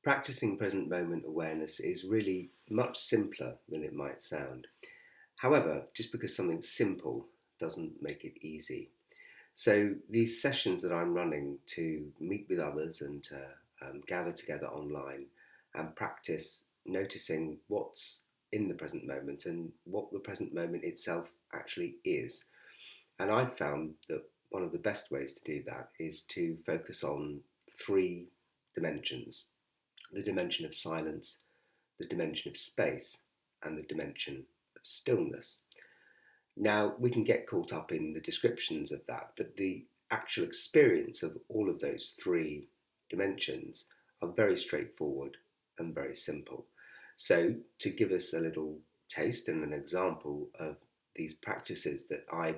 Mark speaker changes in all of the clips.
Speaker 1: Practicing present moment awareness is really much simpler than it might sound. However, just because something's simple doesn't make it easy. So, these sessions that I'm running to meet with others and to gather together online and practice noticing what's in the present moment and what the present moment itself actually is. And I've found that one of the best ways to do that is to focus on three dimensions: the dimension of silence, the dimension of space, and the dimension of stillness. Now, we can get caught up in the descriptions of that, but the actual experience of all of those three dimensions are very straightforward and very simple. So, to give us a little taste and an example of these practices that I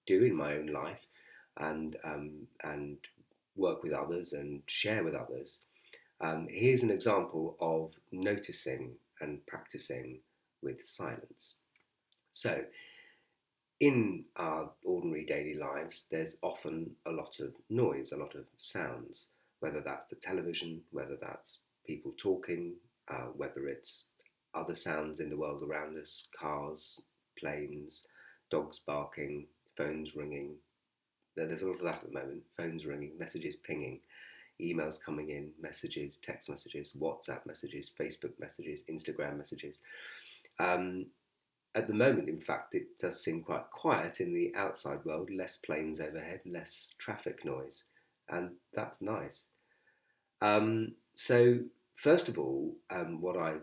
Speaker 1: do in my own life and work with others and share with others, here's an example of noticing and practicing with silence. So, in our ordinary daily lives, there's often a lot of noise, a lot of sounds, whether that's the television, whether that's people talking, whether it's other sounds in the world around us: cars, planes, dogs barking, phones ringing. There's a lot of that at the moment: phones ringing, messages pinging, emails coming in, messages, text messages, WhatsApp messages, Facebook messages, Instagram messages. Um, at the moment, in fact, it does seem quite quiet in the outside world: less planes overhead, less traffic noise, and that's nice. So, first of all, what I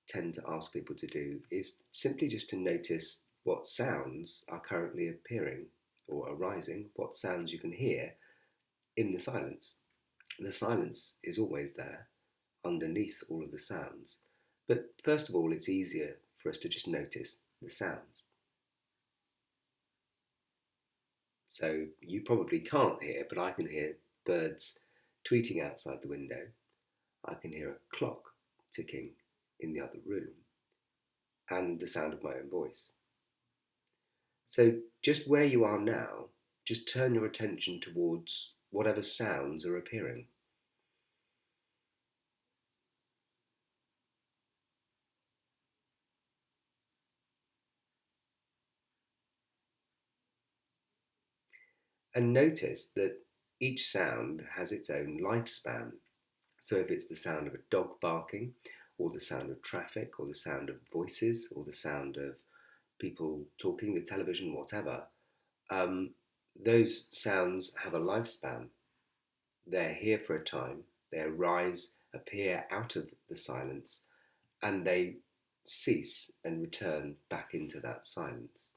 Speaker 1: tend to ask people to do is simply just to notice what sounds are currently appearing or arising, what sounds you can hear in the silence. The silence is always there underneath all of the sounds. But first of all, it's easier for us to just notice the sounds. So you probably can't hear, but I can hear birds tweeting outside the window. I can hear a clock ticking in the other room and the sound of my own voice. So just where you are now, just turn your attention towards whatever sounds are appearing. And notice that each sound has its own lifespan. So if it's the sound of a dog barking, or the sound of traffic, or the sound of voices, or the sound of people talking, the television, whatever, um, those sounds have a lifespan. They're here for a time, they arise, appear out of the silence, and they cease and return back into that silence.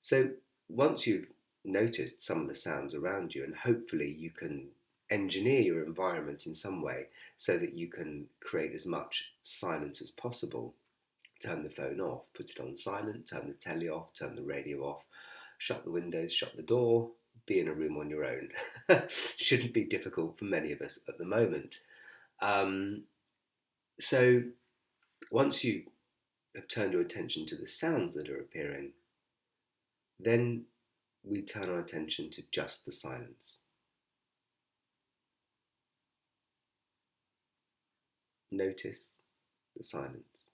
Speaker 1: So once you've noticed some of the sounds around you, and hopefully you can engineer your environment in some way so that you can create as much silence as possible. Turn the phone off, put it on silent, turn the telly off, turn the radio off, shut the windows, shut the door, be in a room on your own. Shouldn't be difficult for many of us at the moment. Um, so once you have turned your attention to the sounds that are appearing, then we turn our attention to just the silence. Notice the silence.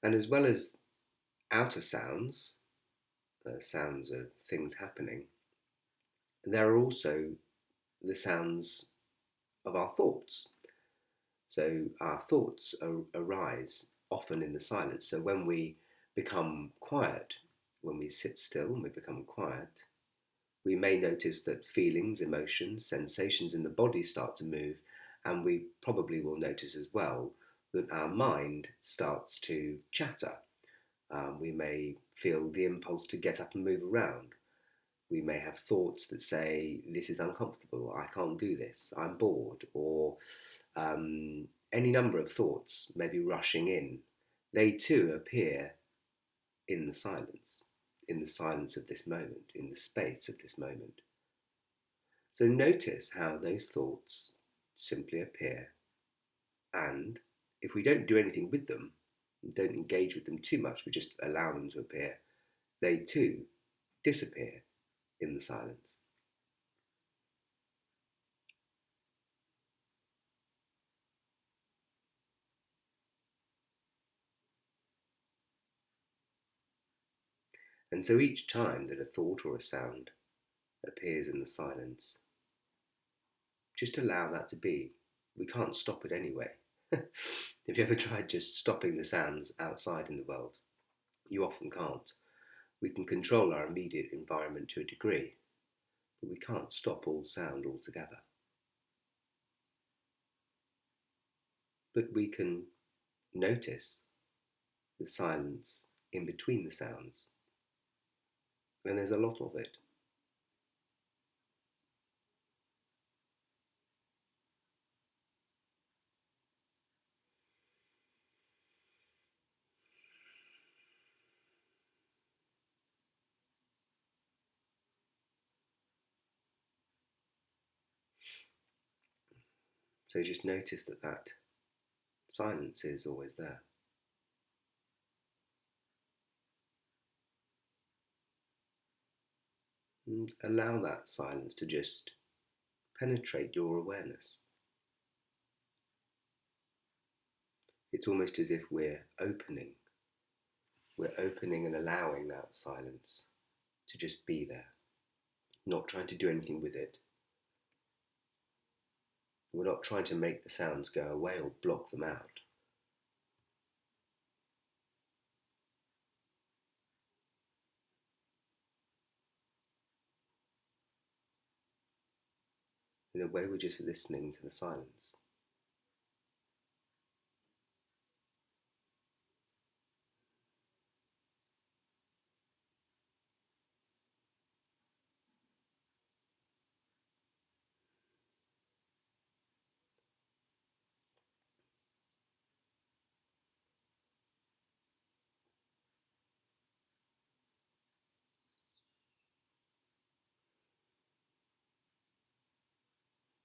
Speaker 1: And as well as outer sounds, sounds of things happening, there are also the sounds of our thoughts. So our thoughts arise often in the silence. So when we become quiet, when we sit still and we become quiet, we may notice that feelings, emotions, sensations in the body start to move, and we probably will notice as well that our mind starts to chatter. We may feel the impulse to get up and move around. We may have thoughts that say, this is uncomfortable, I can't do this, I'm bored, or any number of thoughts may be rushing in. They too appear in the silence of this moment, in the space of this moment. So notice how those thoughts simply appear, and if we don't do anything with them, Don't engage with them too much, but just allow them to appear. They too disappear in the silence. And so each time that a thought or a sound appears in the silence, just allow that to be. We can't stop it anyway. Have you ever tried just stopping the sounds outside in the world? You often can't. We can control our immediate environment to a degree, but we can't stop all sound altogether. But we can notice the silence in between the sounds, and there's a lot of it. So just notice that silence is always there. And allow that silence to just penetrate your awareness. It's almost as if we're opening. We're opening and allowing that silence to just be there, not trying to do anything with it. We're not trying to make the sounds go away or block them out. In a way, we're just listening to the silence.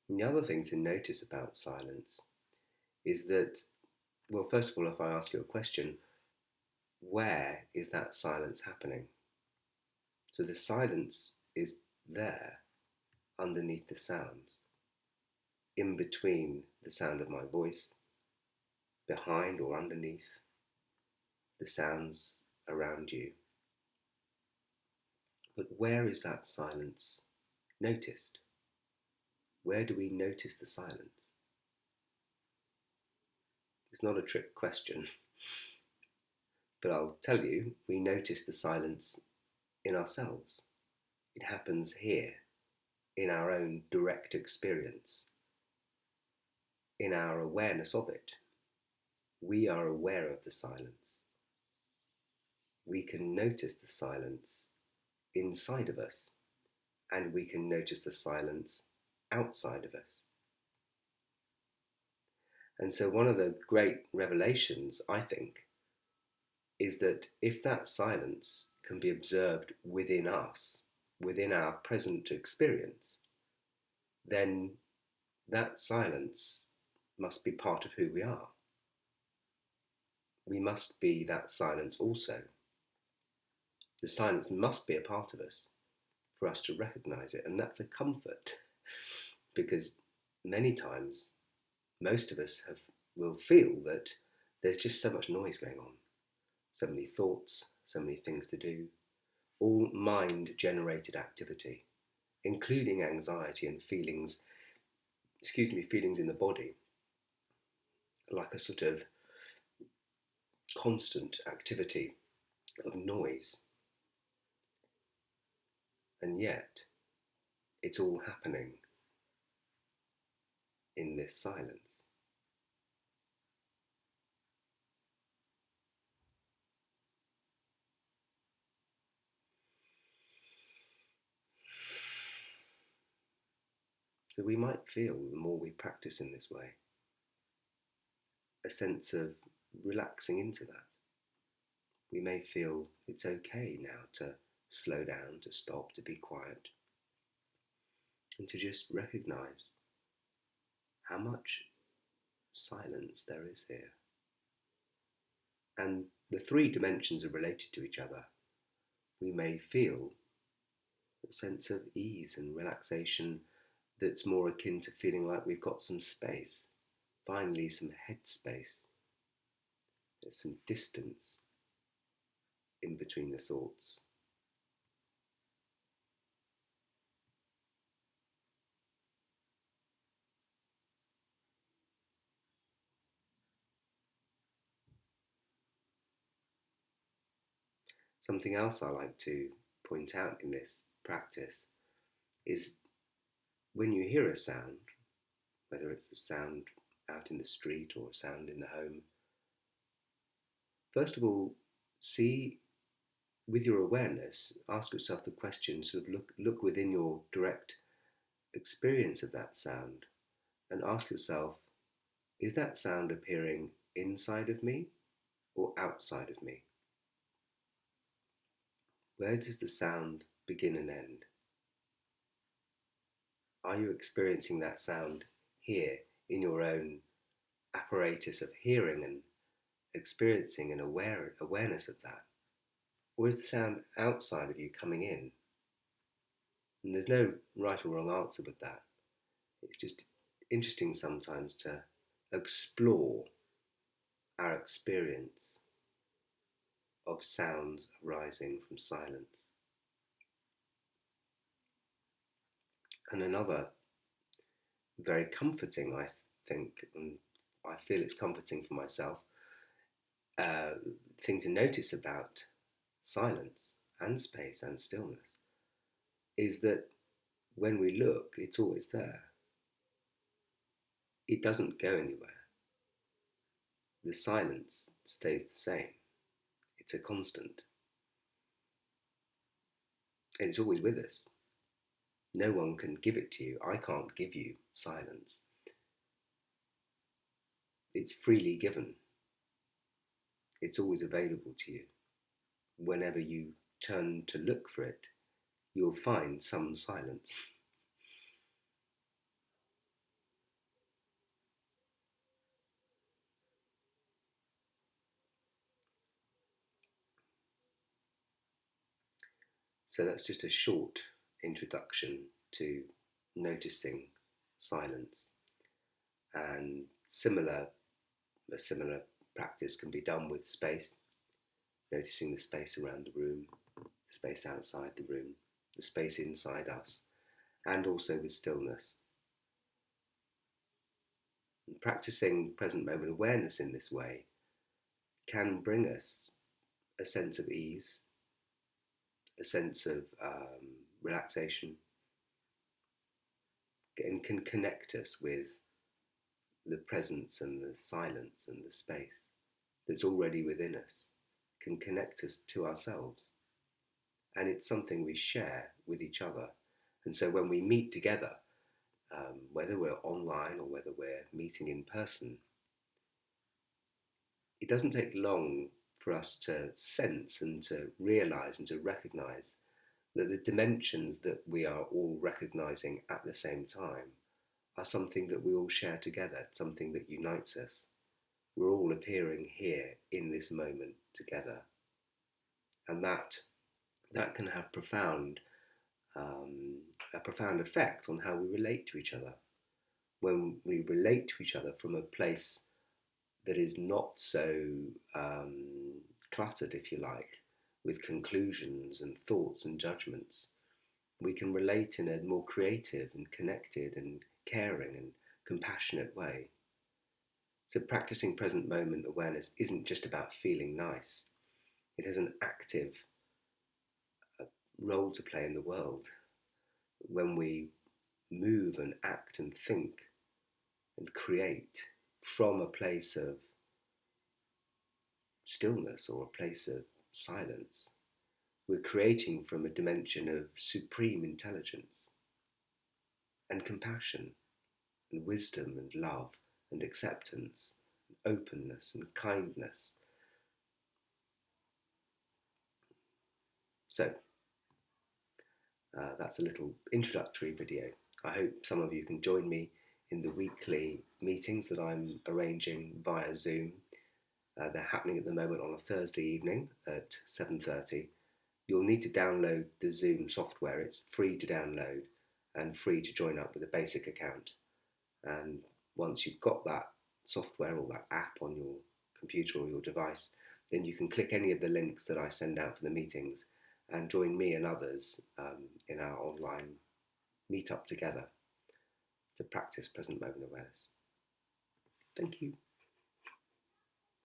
Speaker 1: And the other thing to notice about silence is that, well, first of all, if I ask you a question, where is that silence happening? So the silence is there underneath the sounds, in between the sound of my voice, behind or underneath the sounds around you. But where is that silence noticed? Where do we notice the silence? It's not a trick question, but I'll tell you, we notice the silence in ourselves. It happens here, in our own direct experience, in our awareness of it. We are aware of the silence. We can notice the silence inside of us, and we can notice the silence outside of us. And so, one of the great revelations, I think, is that if that silence can be observed within us, within our present experience, then that silence must be part of who we are. We must be that silence also. The silence must be a part of us for us to recognize it, and that's a comfort because many times most of us will feel that there's just so much noise going on, so many thoughts, so many things to do, all mind-generated activity, including anxiety and feelings, feelings in the body, like a sort of constant activity of noise. And yet, it's all happening in this silence. So we might feel, the more we practice in this way, a sense of relaxing into that. We may feel it's okay now to slow down, to stop, to be quiet, and to just recognize how much silence there is here. and the three dimensions are related to each other, we may feel a sense of ease and relaxation that's more akin to feeling like we've got some space, finally some head space. There's some distance in between the thoughts. Something else I like to point out in this practice is when you hear a sound, whether it's a sound out in the street or a sound in the home, first of all, see with your awareness, ask yourself the question, sort of look within your direct experience of that sound and ask yourself, is that sound appearing inside of me or outside of me? Where does the sound begin and end? Are you experiencing that sound here in your own apparatus of hearing and experiencing an awareness of that? Or is the sound outside of you coming in? And there's no right or wrong answer with that. It's just interesting sometimes to explore our experience of sounds arising from silence. And another very comforting, I think, and I feel it's comforting for myself, thing to notice about silence and space and stillness is that when we look, it's always there. It doesn't go anywhere. The silence stays the same. It's a constant. And it's always with us. No one can give it to you. I can't give you silence. It's freely given. It's always available to you. Whenever you turn to look for it, you'll find some silence. So that's just a short introduction to noticing silence. And a similar practice can be done with space, noticing the space around the room, the space outside the room, the space inside us, and also with stillness. And practicing present moment awareness in this way can bring us a sense of ease, a sense of relaxation, and can connect us with the presence and the silence and the space that's already within us, can connect us to ourselves. And it's something we share with each other. And so when we meet together, whether we're online or whether we're meeting in person, it doesn't take long for us to sense and to realize and to recognize that the dimensions that we are all recognizing at the same time are something that we all share together, something that unites us. We're all appearing here in this moment together. And that can have a profound effect on how we relate to each other. When we relate to each other from a place that is not so cluttered, if you like, with conclusions and thoughts and judgments, we can relate in a more creative and connected and caring and compassionate way. So practicing present moment awareness isn't just about feeling nice. It has an active role to play in the world. When we move and act and think and create from a place of stillness or a place of silence, we're creating from a dimension of supreme intelligence and compassion and wisdom and love and acceptance and openness and kindness. So that's a little introductory video. I hope some of you can join me in the weekly meetings that I'm arranging via Zoom. They're happening at the moment on a Thursday evening at 7:30. You'll need to download the Zoom software. It's free to download and free to join up with a basic account. And once you've got that software or that app on your computer or your device, then you can click any of the links that I send out for the meetings and join me and others in our online meetup together to practice present moment awareness. Thank you.